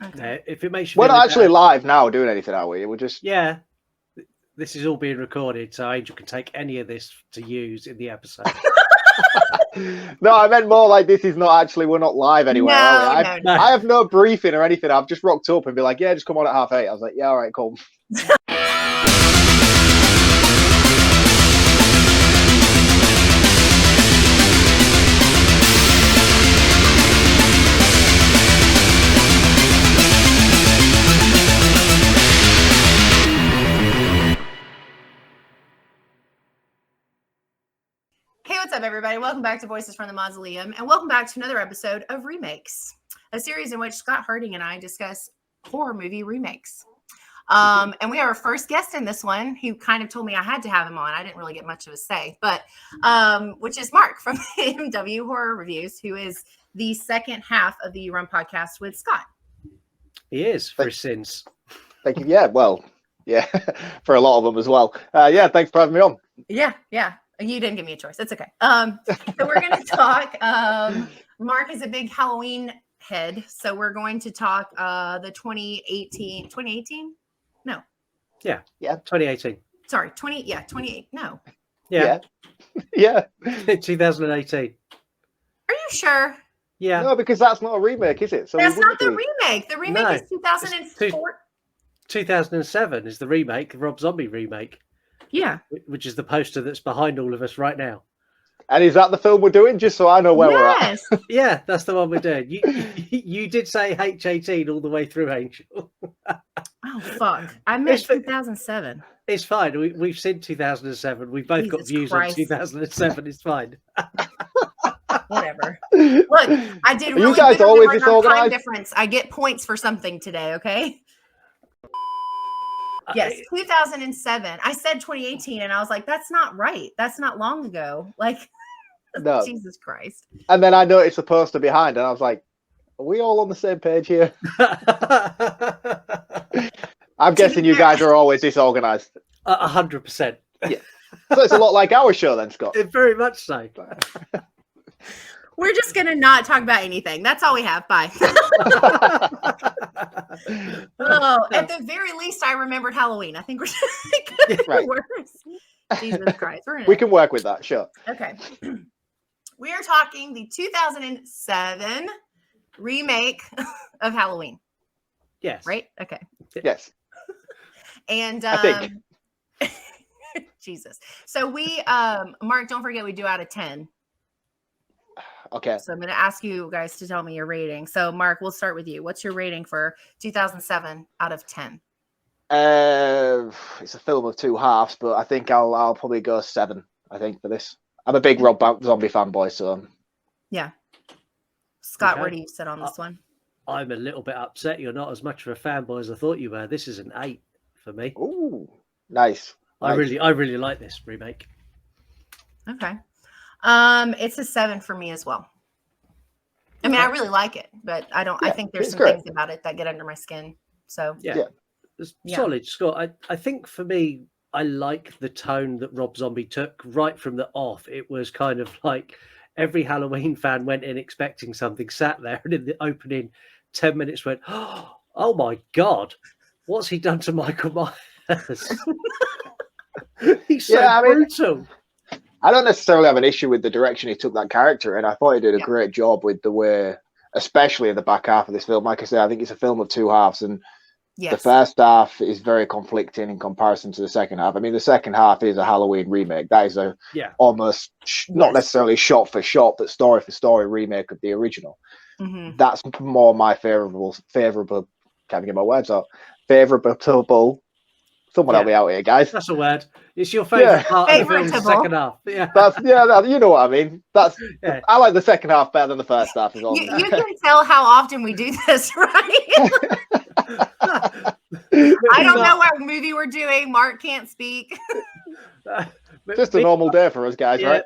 Okay. If it makes you We're feel not actually better, live now doing anything, are we? We're just this is all being recorded, so Angel can take any of this to use in the episode. No, I meant more like this is not actually, we're not live anywhere, are we? No. I have no briefing or anything. I've just rocked up and be like, yeah, just come on at 8:30. I was like, yeah, all right, cool. Hey, what's up, everybody? Welcome back to Voices from the Mausoleum, and welcome back to another episode of Remakes, a series in which Scott Harding and I discuss horror movie remakes. And we have our first guest in this one, who kind of told me I had to have him on. I didn't really get much of a say, but which is Marc from MW Horror Reviews, who is the second half of the Run podcast with Scott. He is, for his sins. Thank you. Yeah, well, yeah, for a lot of them as well. Yeah, thanks for having me on. Yeah. You didn't give me a choice. It's okay. So we're going to talk. Marc is a big Halloween head, so we're going to talk the 2018. No. Yeah. 2018. Sorry, 28. No. Yeah. 2018. Are you sure? Yeah. No, because that's not a remake, is it? So that's not the remake. The remake is 2004. 2007 is the remake, the Rob Zombie remake. Yeah. Which is the poster that's behind all of us right now. And is that the film we're doing? Just so I know where we're at. Yeah, that's the one we're doing. You did say H18 all the way through, Angel. Oh, fuck. I meant 2007. It's fine. We've seen 2007. We've both got views on 2007. It's fine. Whatever. Look, I did really you guys good always on time difference. I get points for something today, okay? Yes, 2007. I said 2018, and I was like, that's not right. That's not long ago. Like, no. Jesus Christ. And then I noticed the poster behind, and I was like, are we all on the same page here? I'm guessing you guys are always disorganized. 100%. Yeah. So it's a lot like our show then, Scott. Very much so. We're just going to not talk about anything. That's all we have. Bye. At the very least, I remembered Halloween. I think we're right. Worse. Jesus Christ. We can work with that, sure. Okay. We are talking the 2007 remake of Halloween. Yes. Right? Okay. Yes. And I think. Jesus. So we, Marc, don't forget we do out of 10. Okay. So I'm going to ask you guys to tell me your rating. So, Marc, we'll start with you. What's your rating for 2007 out of 10? It's a film of two halves, but I think I'll probably go 7. I think for this. I'm a big Rob Zombie fanboy, so. Yeah. Scott, where do you sit on this one? I'm a little bit upset. You're not as much of a fanboy as I thought you were. This is an 8 for me. Ooh, nice. I really like this remake. Okay. It's a 7 for me as well. I mean, I really like it, but I don't. I think there's some things about it that get under my skin. So It's solid, Scott. I think for me, I like the tone that Rob Zombie took right from the off. It was kind of like every Halloween fan went in expecting something, sat there, and in the opening 10 minutes went, "Oh my God, what's he done to Michael Myers?" He's so brutal. I don't necessarily have an issue with the direction he took that character, and I thought he did a great job with the way, especially in the back half of this film. Like I said, I think it's a film of two halves, and the first half is very conflicting in comparison to the second half. I mean, the second half is a Halloween remake. That is a almost not necessarily shot for shot, but story for story remake of the original. Mm-hmm. That's more my favorable. Can't get my words out. Favorable. Someone help me out here, guys. That's a word. It's your favorite part of the film's second half. Yeah, you know what I mean. I like the second half better than the first half. As well. You can tell how often we do this, right? I don't know what movie we're doing. Marc can't speak. Just a normal day for us guys, right?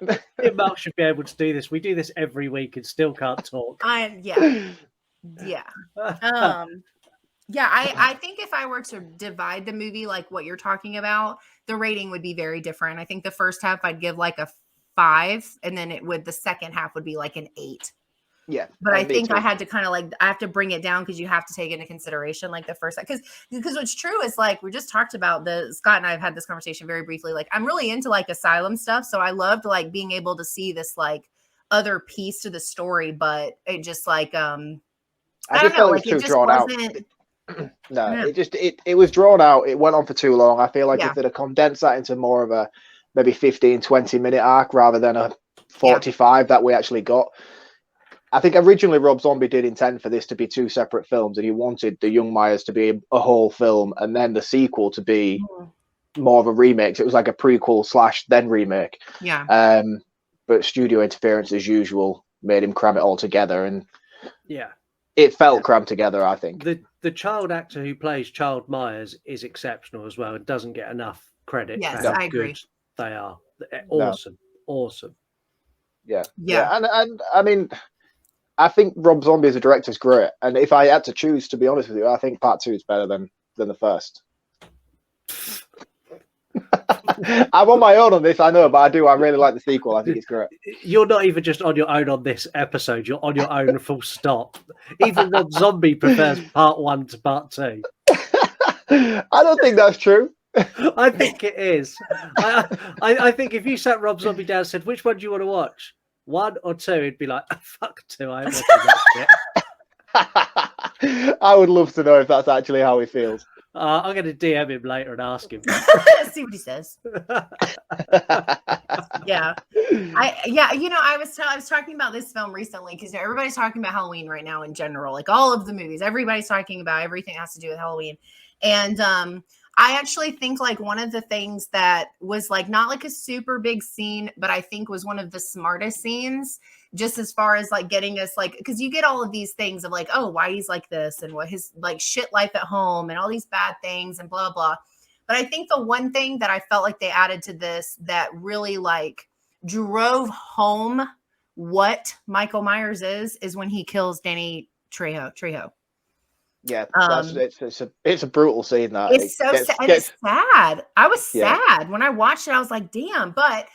Marc should be able to do this. We do this every week and still can't talk. I think if I were to divide the movie like what you're talking about, the rating would be very different. I think the first half I'd give like a 5, and then the second half would be like an 8. Yeah, but I think I had to kind of like, I have to bring it down because you have to take into consideration like the first, because what's true is like we just talked about Scott and I have had this conversation very briefly. Like I'm really into like asylum stuff, so I loved like being able to see this like other piece to the story, but it just like I just felt it was too drawn out. No, it was drawn out. It went on for too long. I feel like if they'd have condensed that into more of a maybe 15-20 minute arc rather than a 45 that we actually got. I think originally Rob Zombie did intend for this to be 2 separate films, and he wanted the Young Myers to be a whole film and then the sequel to be more of a remake. So it was like a prequel / then remake. Yeah. But studio interference as usual made him cram it all together, and it felt crammed together. I think the child actor who plays Child Myers is exceptional as well and doesn't get enough credit for how good they are. Awesome. Yeah. And I mean, I think Rob Zombie as a director is great, and if I had to choose, to be honest with you, I think part 2 is better than the first. I'm on my own on this, I know, but I really like the sequel. I think it's great. You're not even just on your own on this episode, you're on your own full stop. Even Rob Zombie prefers part 1 to part 2. I don't think that's true. I think it is. I think if you sat Rob Zombie down and said, which one do you want to watch? 1 or 2, he'd be like, fuck 2, I ain't watching that shit. I would love to know if that's actually how he feels. I'm going to DM him later and ask him. See what he says. I was talking about this film recently because everybody's talking about Halloween right now in general. Like all of the movies, everybody's talking about everything has to do with Halloween. And I actually think like one of the things that was like not like a super big scene, but I think was one of the smartest scenes, just as far as like getting us like, because you get all of these things of like, oh, why he's like this and what his like shit life at home and all these bad things and blah, blah. But I think the one thing that I felt like they added to this that really like drove home what Michael Myers is when he kills Danny Trejo. Yeah, it's a brutal scene. That it's so sad. It's sad. I was sad when I watched it. I was like, damn. But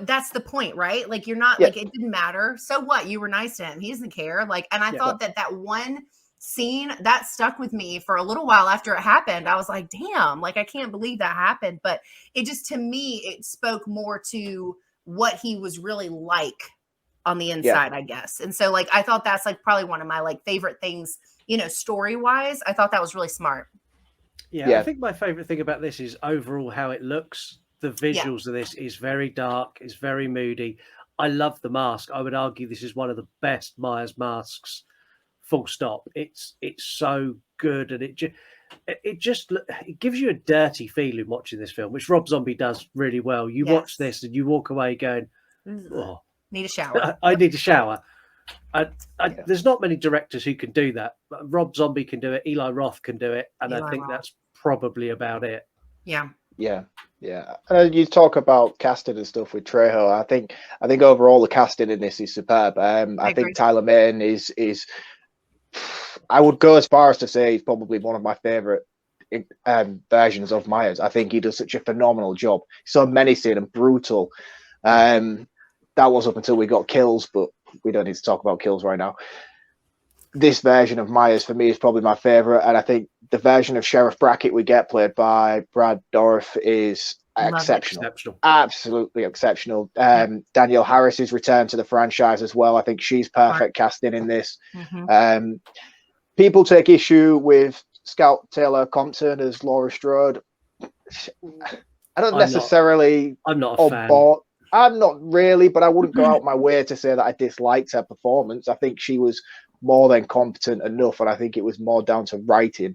that's the point, right? Like you're not like it didn't matter. So what? You were nice to him. He doesn't care. Like, and I thought that one scene that stuck with me for a little while after it happened. I was like, damn. Like I can't believe that happened. But it just to me it spoke more to what he was really like on the inside, I guess. And so like I thought that's like probably one of my like favorite things. You know, story-wise, I thought that was really smart. Yeah, I think my favorite thing about this is overall how it looks. The visuals of this is very dark, it's very moody. I love the mask. I would argue this is one of the best Myers masks, full stop. It's so good, and it gives you a dirty feeling watching this film, which Rob Zombie does really well. You watch this and you walk away going, oh, need a shower. I need a shower. There's not many directors who can do that. Rob Zombie can do it. Eli Roth can do it, and I think that's probably about it. Yeah. You talk about casting and stuff with Trejo. I think overall the casting in this is superb. I think Tyler Mane is. I would go as far as to say he's probably one of my favorite versions of Myers. I think he does such a phenomenal job. So menacing and brutal. That was up until we got kills, but we don't need to talk about kills right now. This version of Myers for me is probably my favorite, and I think the version of Sheriff Brackett we get played by Brad Dourif is exceptional. Absolutely exceptional. Danielle Harris's return to the franchise as well. I think she's perfect casting in this. People take issue with Scout Taylor Compton as Laura Strode. I'm not a fan. Board. I'm not really, but I wouldn't go out my way to say that I disliked her performance. I think she was more than competent enough, and I think it was more down to writing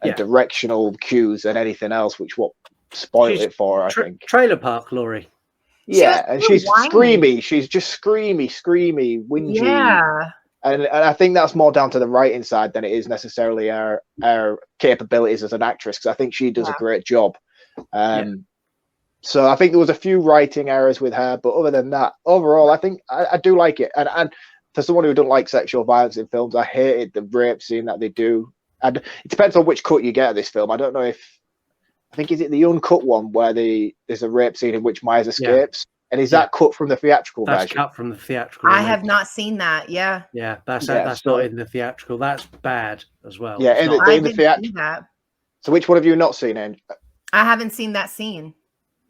and directional cues than anything else, which what spoiled it for her, I think. Trailer Park Laurie. Yeah, and she's screamy. She's just screamy, whingy. Yeah. And I think that's more down to the writing side than it is necessarily her capabilities as an actress, because I think she does a great job. So I think there was a few writing errors with her, but other than that, overall, I think I do like it. And for someone who doesn't like sexual violence in films, I hated the rape scene that they do. And it depends on which cut you get of this film. I think is it the uncut one where there's a rape scene in which Myers escapes? And is that cut from the theatrical version? That's cut from the theatrical. I have not seen that. Yeah. Yeah, that's not in the theatrical. That's bad as well. Yeah, in the theatrical. That. So which one have you not seen, Ange? I haven't seen that scene.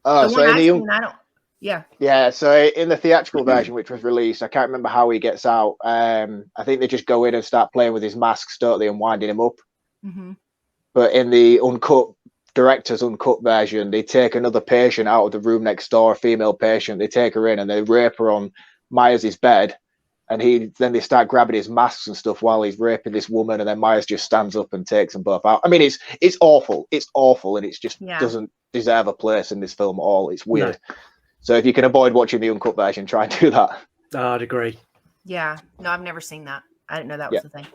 Oh, the so one I've seen, I don't. Yeah. Yeah, so in the theatrical version, which was released, I can't remember how he gets out. I think they just go in and start playing with his masks, don't they, and winding him up. Mm-hmm. But in the director's uncut version, they take another patient out of the room next door, a female patient. They take her in and they rape her on Myers' bed. And then they start grabbing his masks and stuff while he's raping this woman. And then Myers just stands up and takes them both out. I mean, it's awful. It's awful. And it just doesn't deserve a place in this film at all. It's weird. No. So if you can avoid watching the uncut version, try and do that. I'd agree. Yeah. No, I've never seen that. I didn't know that was the thing.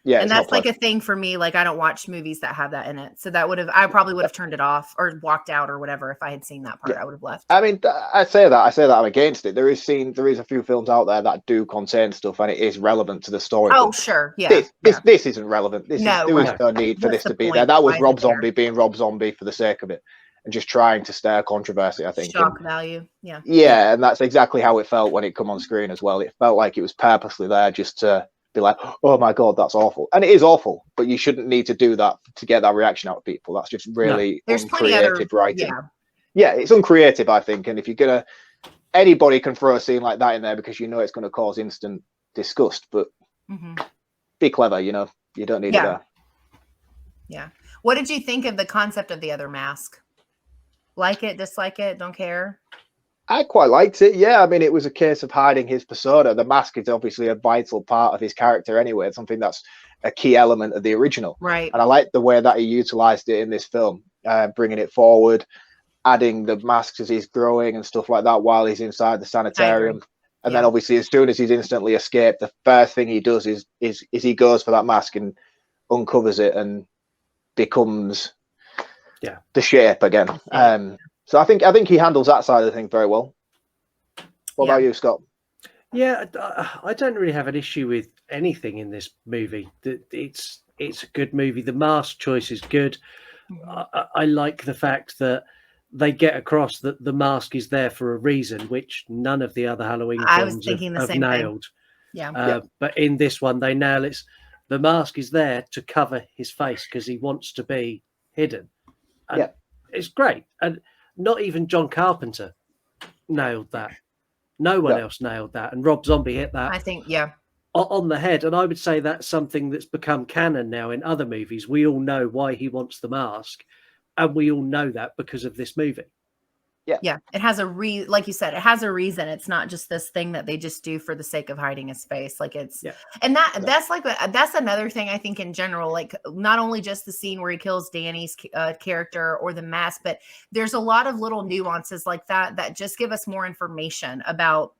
Yeah, and that's like a thing for me. Like, I don't watch movies that have that in it. So I probably would have turned it off or walked out or whatever. If I had seen that part, I would have left. I mean, I say that I'm against it. There is a few films out there that do contain stuff and it is relevant to the story. Oh, sure. Yeah. This isn't relevant. There is no need for this to be there. That was Rob Zombie being Rob Zombie for the sake of it and just trying to stir controversy, I think. Shock value. Yeah. Yeah. And that's exactly how it felt when it come on screen as well. It felt like it was purposely there just to be like, oh my God, that's awful. And it is awful, but you shouldn't need to do that to get that reaction out of people. That's just really uncreative writing. Yeah, it's uncreative, I think. And if anybody can throw a scene like that in there because you know it's going to cause instant disgust, but be clever, you know, you don't need it there. Yeah. What did you think of the concept of the other mask? Like it, dislike it, don't care? I quite liked it. Yeah, I mean, it was a case of hiding his persona. The mask is obviously a vital part of his character anyway. It's something that's a key element of the original. Right. And I like the way that he utilized it in this film, bringing it forward, adding the masks as he's growing and stuff like that while he's inside the sanitarium. And then obviously, as soon as he's instantly escaped, the first thing he does is he goes for that mask and uncovers it and becomes the shape again. So I think he handles that side of the thing very well. What about you, Scott? Yeah, I don't really have an issue with anything in this movie. It's a good movie. The mask choice is good. I like the fact that they get across that the mask is there for a reason, which none of the other Halloween films have nailed. Yeah. But in this one, they nail it. The mask is there to cover his face because he wants to be hidden. And it's great. And not even John Carpenter nailed that. No one else nailed that. And Rob Zombie hit that. I think, on the head. And I would say that's something that's become canon now in other movies. We all know why he wants the mask. And we all know that because of this movie. Yeah. It has like you said, it has a reason. It's not just this thing that they just do for the sake of hiding his face. Like and that's another thing I think in general, like not only just the scene where he kills Danny's character or the mask, but there's a lot of little nuances like that just give us more information about,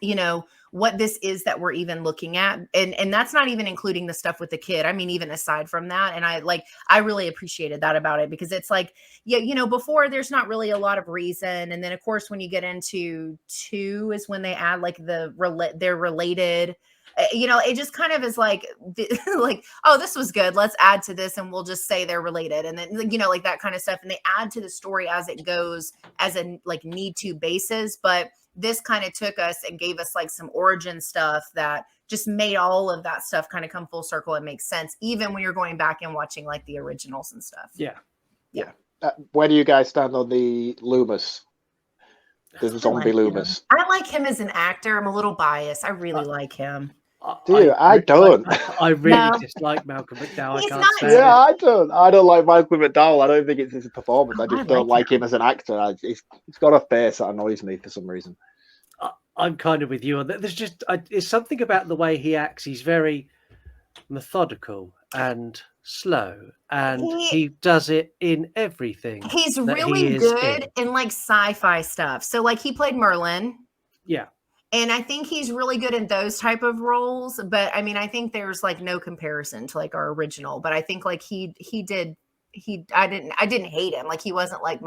you know, what this is that we're even looking at. And that's not even including the stuff with the kid. I mean, even aside from that. And I really appreciated that about it because it's like, you know, before there's not really a lot of reason. And then of course, when you get into 2 is when they add like they're related, you know, it just kind of is like, oh, this was good. Let's add to this and we'll just say they're related. And then, you know, like that kind of stuff. And they add to the story as it goes as a like need to basis. But this kind of took us and gave us like some origin stuff that just made all of that stuff kind of come full circle and make sense, even when you're going back and watching like the originals and stuff. Yeah. Where do you guys stand on the Loomis? The zombie Loomis. I like him as an actor. I'm a little biased. I really like him. Do you? I don't. I really dislike Malcolm McDowell. I don't. I don't like Malcolm McDowell. I don't think it's his performance. I just don't like him as an actor. He's got a face that annoys me for some reason. I'm kind of with you on that. There's just it's something about the way he acts. He's very methodical and slow, and he does it in everything. He's really good in like sci-fi stuff. So like he played Merlin. Yeah. And I think he's really good in those type of roles. But I mean, I think there's like no comparison to like our original. But I think like I didn't hate him. Like he wasn't like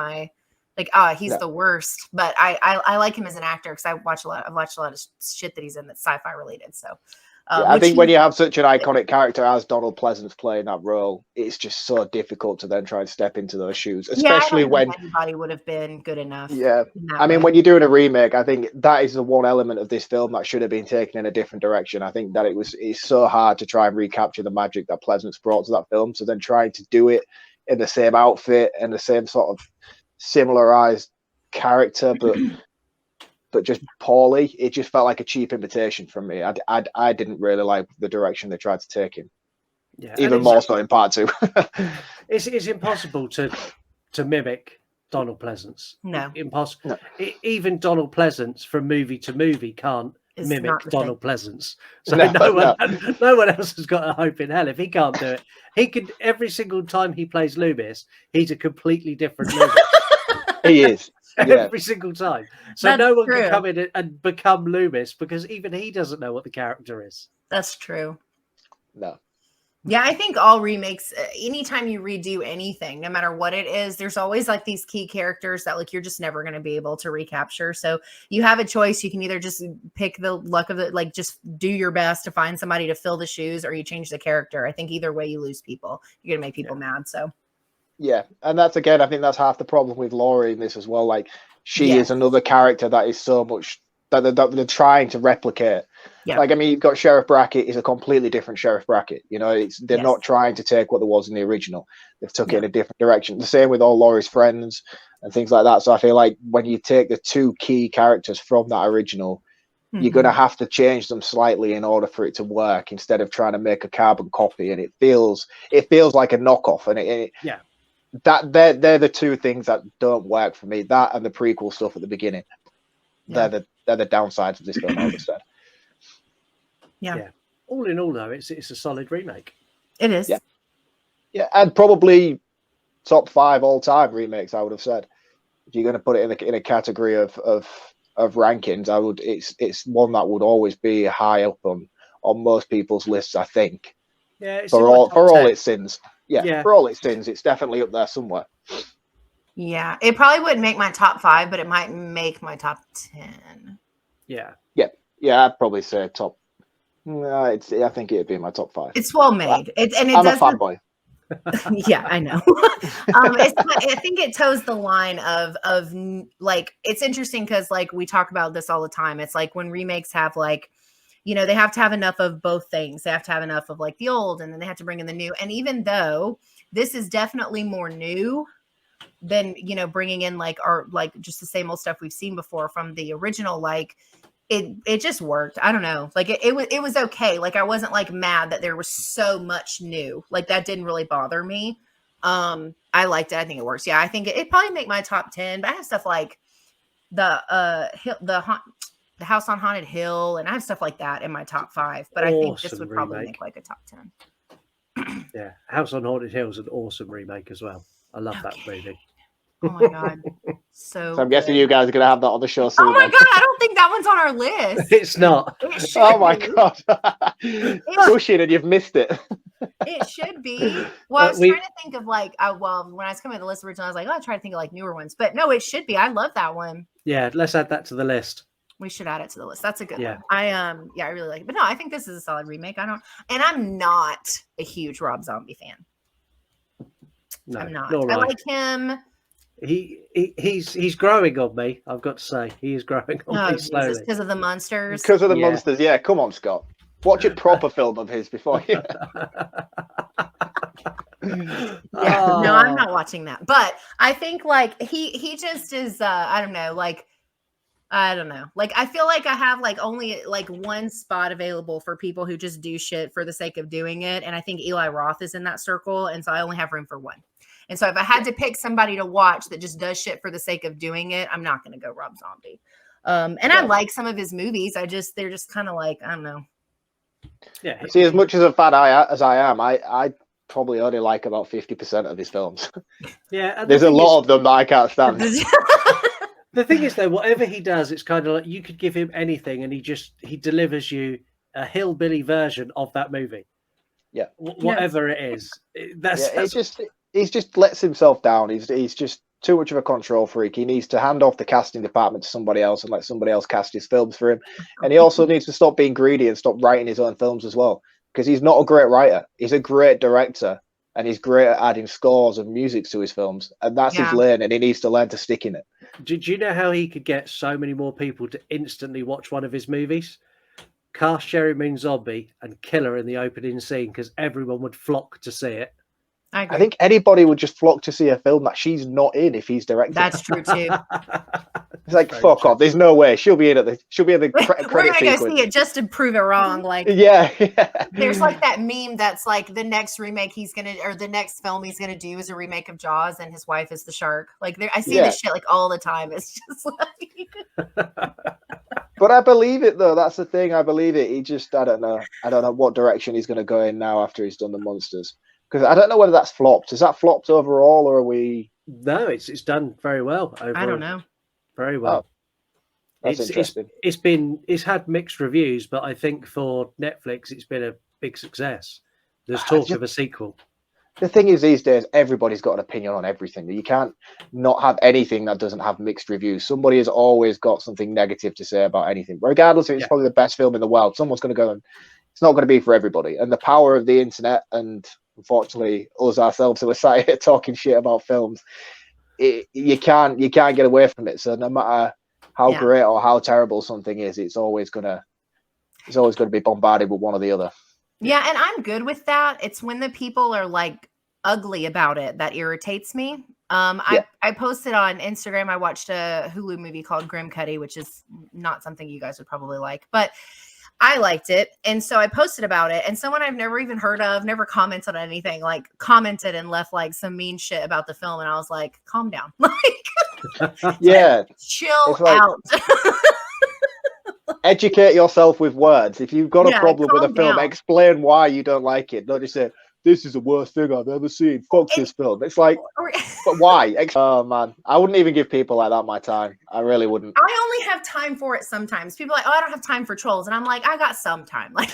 he's the worst. But I like him as an actor because I've watched a lot of shit that he's in that's sci-fi related. So I think when you have such an iconic character as Donald Pleasance playing that role, it's just so difficult to then try and step into those shoes, especially when anybody would have been good enough. Yeah, I mean, when you're doing a remake, I think that is the one element of this film that should have been taken in a different direction. I think that it's so hard to try and recapture the magic that Pleasance brought to that film. So then trying to do it in the same outfit and the same sort of similarized character, but just poorly. It just felt like a cheap imitation from me. I didn't really like the direction they tried to take him. Yeah, even more so in part 2. It's impossible to mimic Donald Pleasance. No, impossible. No. Even Donald Pleasance from movie to movie can't mimic Donald Pleasance. So no one else has got a hope in hell if he can't do it. He could every single time he plays Loomis, he's a completely different Loomis. He is. Every single time. So that's no one can come in and become Loomis because even he doesn't know what the character is. That's true. No. Yeah, I think all remakes, anytime you redo anything, no matter what it is, there's always like these key characters that like you're just never going to be able to recapture. So you have a choice. You can either just pick the luck of it, like just do your best to find somebody to fill the shoes, or you change the character. I think either way you lose people. You're going to make people mad. So yeah, and that's again, I think that's half the problem with Laurie in this as well. Like she is another character that is so much that they're trying to replicate. Yeah. Like, I mean, you've got Sheriff Brackett is a completely different Sheriff Brackett. You know, they're not trying to take what there was in the original. They've took it in a different direction. The same with all Laurie's friends and things like that. So I feel like when you take the two key characters from that original, you're going to have to change them slightly in order for it to work instead of trying to make a carbon copy. And it feels like a knockoff. And that they're the two things that don't work for me. That and the prequel stuff at the beginning. Yeah. They're the downsides of this film, I would have said. Yeah. All in all, though, it's a solid remake. It is. Yeah, and probably top 5 all-time remakes, I would have said. If you're going to put it in a category of rankings, I would. It's one that would always be high up on most people's lists, I think. Yeah, it's for all its sins. Yeah, for all its sins, it's definitely up there somewhere. Yeah, it probably wouldn't make my top 5, but it might make my top 10. Yeah. I'd probably say top. I think it'd be in my top 5. It's well made. I'm a fanboy. Yeah, I know. I think it toes the line of like, it's interesting because like we talk about this all the time. It's like when remakes have like, you know, they have to have enough of both things. They have to have enough of like the old, and then they have to bring in the new. And even though this is definitely more new than, you know, bringing in like our like just the same old stuff we've seen before from the original, like it just worked. I don't know. Like it was okay. Like I wasn't like mad that there was so much new. Like that didn't really bother me. I liked it. I think it works. Yeah, I think it probably make my top 10. But I have stuff like the House on Haunted Hill, and I have stuff like that in my top 5. But I think this would probably make like a top 10. Yeah, House on Haunted Hill is an awesome remake as well. I love that movie. Oh my god, so I'm guessing you guys are gonna have that on the show soon. Oh my god, I don't think that one's on our list. It's not. Oh my god, pushing and you've missed it. It should be. Well, I was trying to think of like, when I was coming to the list originally, I was like, I try to think of like newer ones, but no, it should be. I love that one. Yeah, let's add that to the list. We should add it to the list. That's a good one. I really like it. But no, I think this is a solid remake. I'm not a huge Rob Zombie fan. No, I'm not. I like him. He's growing on me. I've got to say, he is growing on me slowly because of the monsters. Because of the monsters, yeah. Come on, Scott. Watch a proper film of his before you. No, I'm not watching that. But I think like he just is. I don't know. Like I feel like I have like only like one spot available for people who just do shit for the sake of doing it, and I think Eli Roth is in that circle, and so I only have room for one. And so if I had to pick somebody to watch that just does shit for the sake of doing it, I'm not going to go Rob Zombie. And I like some of his movies. They're just kind of like, I don't know. Yeah. See, as much as a fan as I am, I probably only like about 50% of his films. Yeah. There's a lot of them that I can't stand. The thing is, though, whatever he does, it's kind of like you could give him anything and he delivers you a hillbilly version of that movie. Yeah. Whatever it is. He just lets himself down. He's just too much of a control freak. He needs to hand off the casting department to somebody else and let somebody else cast his films for him. And he also needs to stop being greedy and stop writing his own films as well, because he's not a great writer. He's a great director, and he's great at adding scores and music to his films. And that's his lane, and he needs to learn to stick in it. Did you know how he could get so many more people to instantly watch one of his movies? Cast Sherry Moon Zombie and kill her in the opening scene, because everyone would flock to see it. I think anybody would just flock to see a film that she's not in if he's directing. That's true too. It's like, fuck off. There's no way she'll be in at the credit We're gonna sequence. go see it just to prove it wrong. Like, yeah. There's like that meme that's like the next remake the next film he's gonna do is a remake of Jaws, and his wife is the shark. Like, I see this shit like all the time. It's just like. But I believe it though. That's the thing. I believe it. He just, I don't know what direction he's going to go in now after he's done the Monsters. Because I don't know whether that's flopped. Is that flopped overall, or are we? No, it's done very well. I don't know. Very well. Oh, that's interesting. It's had mixed reviews, but I think for Netflix, it's been a big success. There's talk of a sequel. The thing is, these days, everybody's got an opinion on everything. You can't not have anything that doesn't have mixed reviews. Somebody has always got something negative to say about anything. Regardless if it's probably the best film in the world, someone's going to go and it's not going to be for everybody. And the power of the internet, and unfortunately us ourselves who are sat here talking shit about films, you can't get away from it. So no matter how great or how terrible something is, it's always going to be bombarded with one or the other. Yeah, and I'm good with that. It's when the people are like ugly about it that irritates me. I posted on Instagram, I watched a Hulu movie called Grim Cuddy, which is not something you guys would probably like, but I liked it. And so I posted about it, and someone I've never even heard of, never commented on anything, like commented and left like some mean shit about the film. And I was like, calm down. Like, chill out. Educate yourself with words. If you've got a problem with a film, explain why you don't like it. Don't just say, this is the worst thing I've ever seen. Fuck this film. It's like, but why? Oh, man. I wouldn't even give people like that my time. I really wouldn't. I only have time for it sometimes. People are like, oh, I don't have time for trolls. And I'm like, I got some time. Like,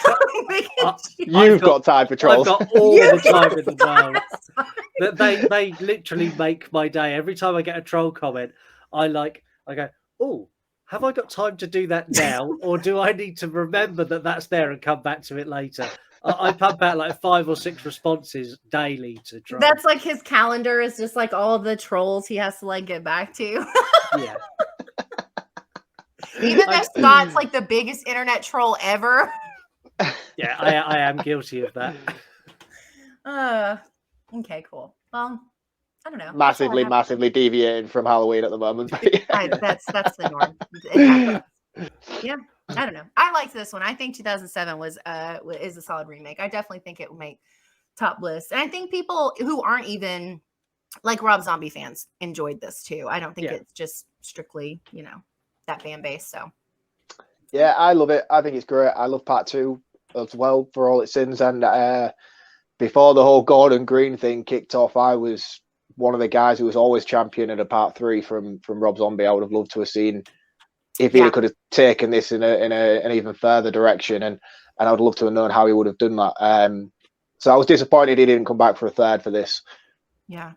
you've got time for trolls. I've got all the time in the world. They literally make my day. Every time I get a troll comment, I go, oh, have I got time to do that now, or do I need to remember that that's there and come back to it later? I pump out like 5 or 6 responses daily to trolls. That's like his calendar is just like all the trolls he has to like get back to. Yeah. Even though Scott's like the biggest internet troll ever. Yeah, I am guilty of that. Okay, cool. Well, I don't know. Massively deviating from Halloween at the moment. That's the norm. Yeah, I don't know. I liked this one. I think 2007 is a solid remake. I definitely think it will make top lists. And I think people who aren't even like Rob Zombie fans enjoyed this too. I don't think it's just strictly, that fan base. So yeah, I love it. I think it's great. I love part 2 as well for all its sins. And before the whole Gordon Green thing kicked off, I was one of the guys who was always championing a part 3 from Rob Zombie. I would have loved to have seen if he could have taken this in an even further direction, and I would love to have known how he would have done that. So I was disappointed he didn't come back for a third for this. Yeah,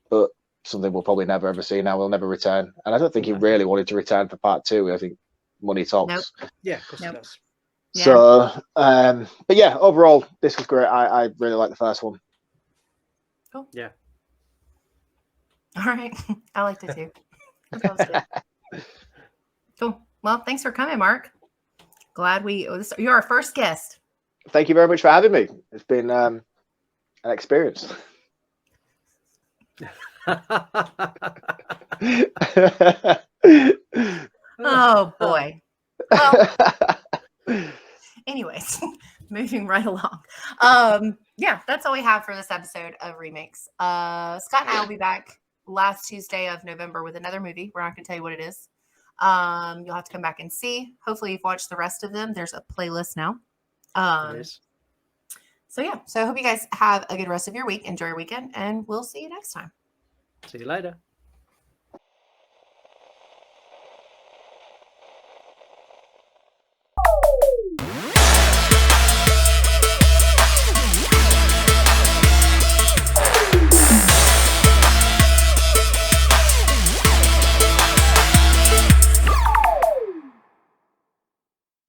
but something we'll probably never ever see now. We'll never return, and I don't think he really wanted to return for part 2. I think money talks. Nope. Yeah, of course it does. Yeah. So, but yeah, overall, this was great. I really like the first one. Cool. Yeah. All right. I liked it too. That was good. Cool. Well, thanks for coming, Mark. Glad you're our first guest. Thank you very much for having me. It's been an experience. Oh boy. Well, anyways, moving right along. Yeah, that's all we have for this episode of Remakes. Scott and I will be back last Tuesday of November with another movie. We're not going to tell you what it is. You'll have to come back and see. Hopefully you've watched the rest of them. There's a playlist now. So yeah, so I hope you guys have a good rest of your week. Enjoy your weekend, and we'll see you next time. See you later.